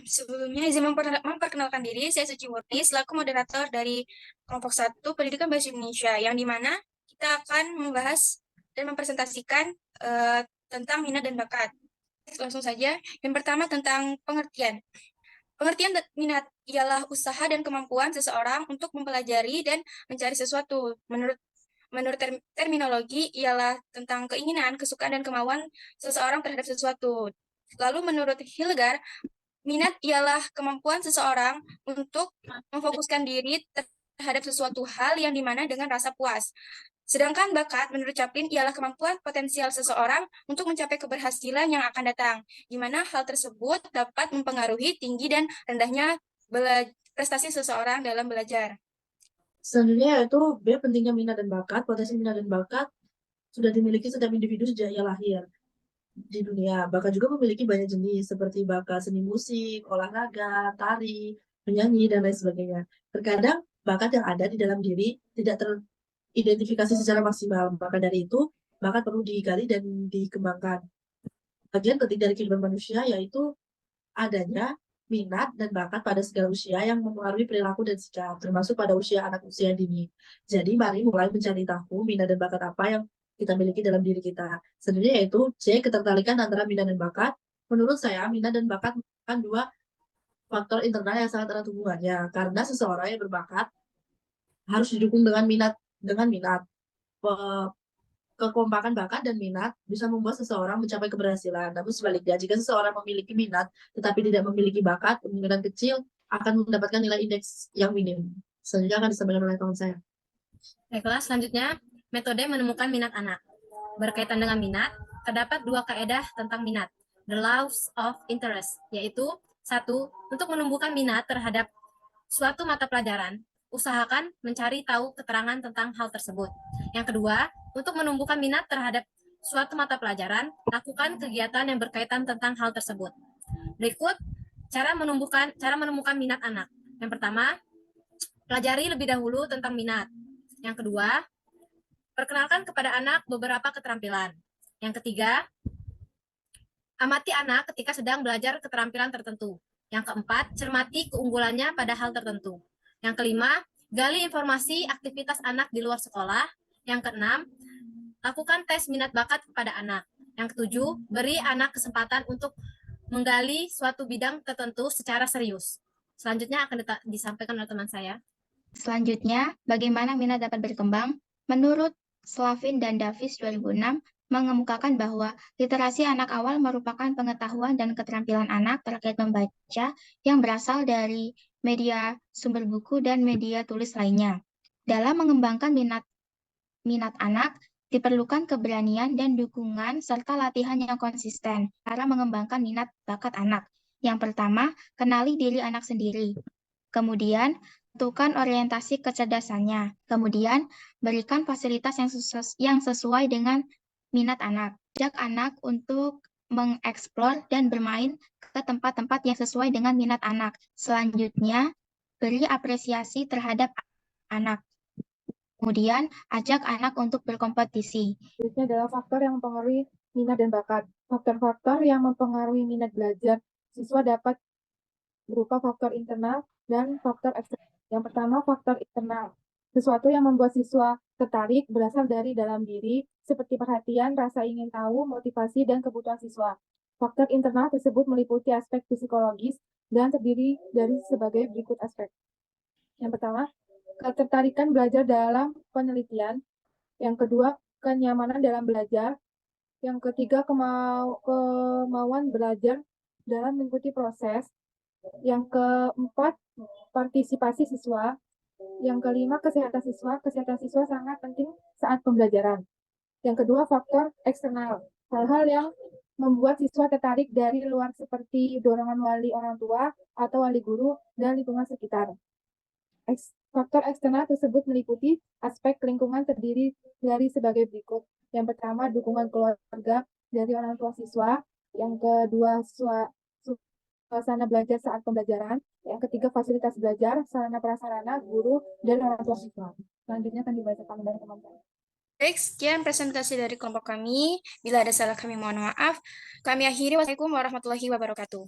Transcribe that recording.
Sebelumnya izin memperkenalkan diri, saya Suci Murni selaku moderator dari kelompok 1 Pendidikan Bahasa Indonesia, yang dimana kita akan membahas dan mempresentasikan tentang minat dan bakat. Langsung saja, yang pertama tentang pengertian. Pengertian minat ialah usaha dan kemampuan seseorang untuk mempelajari dan mencari sesuatu. Menurut terminologi ialah tentang keinginan, kesukaan, dan kemauan seseorang terhadap sesuatu. Lalu menurut Hilgar, minat ialah kemampuan seseorang untuk memfokuskan diri terhadap sesuatu hal yang dimana dengan rasa puas. Sedangkan bakat menurut Chaplin ialah kemampuan potensial seseorang untuk mencapai keberhasilan yang akan datang, di mana hal tersebut dapat mempengaruhi tinggi dan rendahnya prestasi seseorang dalam belajar. Selanjutnya yaitu B, pentingnya minat dan bakat. Potensi minat dan bakat sudah dimiliki setiap individu sejak ia lahir di dunia. Bakat juga memiliki banyak jenis seperti bakat seni musik, olahraga, tari, menyanyi, dan lain sebagainya. Terkadang bakat yang ada di dalam diri tidak teridentifikasi secara maksimal. Maka dari itu, bakat perlu digali dan dikembangkan. Bagian penting dari kehidupan manusia yaitu adanya minat dan bakat pada segala usia yang mempengaruhi perilaku dan sikap, termasuk pada anak usia dini. Jadi, mari mulai mencari tahu minat dan bakat apa yang kita miliki dalam diri kita. Sebenarnya yaitu C, ketertarikan antara minat dan bakat. Menurut saya, minat dan bakat merupakan dua faktor internal yang sangat erat hubungannya. Karena seseorang yang berbakat harus didukung dengan minat. Kekompakan bakat dan minat bisa membuat seseorang mencapai keberhasilan. Namun sebaliknya, jika seseorang memiliki minat tetapi tidak memiliki bakat, kemungkinan kecil akan mendapatkan nilai indeks yang minim. Selanjutnya akan disampaikan oleh kawan saya. Baiklah, selanjutnya metode menemukan minat anak. Berkaitan dengan minat, terdapat dua kaedah tentang minat, the laws of interest, yaitu satu, untuk menumbuhkan minat terhadap suatu mata pelajaran, usahakan mencari tahu keterangan tentang hal tersebut. Yang kedua, untuk menumbuhkan minat terhadap suatu mata pelajaran, lakukan kegiatan yang berkaitan tentang hal tersebut. Berikut cara menemukan minat anak. Yang pertama, pelajari lebih dahulu tentang minat. Yang kedua, perkenalkan kepada anak beberapa keterampilan. Yang ketiga, amati anak ketika sedang belajar keterampilan tertentu. Yang keempat, cermati keunggulannya pada hal tertentu. Yang kelima, gali informasi aktivitas anak di luar sekolah. Yang keenam, lakukan tes minat bakat kepada anak. Yang ketujuh, beri anak kesempatan untuk menggali suatu bidang tertentu secara serius. Selanjutnya akan disampaikan oleh teman saya. Selanjutnya, bagaimana minat dapat berkembang? Menurut Slavin dan Davis 2006, mengemukakan bahwa literasi anak awal merupakan pengetahuan dan keterampilan anak terkait membaca yang berasal dari media sumber buku dan media tulis lainnya. Dalam mengembangkan minat anak, diperlukan keberanian dan dukungan serta latihan yang konsisten cara mengembangkan minat bakat anak. Yang pertama, kenali diri anak sendiri. Kemudian, tentukan orientasi kecerdasannya. Kemudian, berikan fasilitas yang sesuai dengan minat anak. Ajak anak untuk mengeksplor dan bermain ke tempat-tempat yang sesuai dengan minat anak. Selanjutnya, beri apresiasi terhadap anak. Kemudian, ajak anak untuk berkompetisi. Berikutnya adalah faktor yang mempengaruhi minat dan bakat. Faktor-faktor yang mempengaruhi minat belajar siswa dapat berupa faktor internal dan faktor eksternal. Yang pertama, faktor internal. Sesuatu yang membuat siswa tertarik berasal dari dalam diri, seperti perhatian, rasa ingin tahu, motivasi, dan kebutuhan siswa. Faktor internal tersebut meliputi aspek psikologis dan terdiri dari sebagai berikut aspek. Yang pertama, ketertarikan belajar dalam penelitian. Yang kedua, kenyamanan dalam belajar. Yang ketiga, kemauan belajar dalam mengikuti proses. Yang keempat, partisipasi siswa. Yang kelima, kesehatan siswa. Kesehatan siswa sangat penting saat pembelajaran. Yang kedua, faktor eksternal. Hal-hal yang membuat siswa tertarik dari luar seperti dorongan wali orang tua atau wali guru dan lingkungan sekitar. Faktor eksternal tersebut meliputi aspek lingkungan terdiri dari sebagai berikut. Yang pertama, dukungan keluarga dari orang tua siswa. Yang kedua, suasana belajar saat pembelajaran. Yang ketiga, fasilitas belajar, sarana prasarana, guru, dan orang tua siswa. Selanjutnya akan dibacakan oleh teman-teman. Baik, sekian presentasi dari kelompok kami. Bila ada salah kami mohon maaf. Kami akhiri. Wassalamualaikum warahmatullahi wabarakatuh.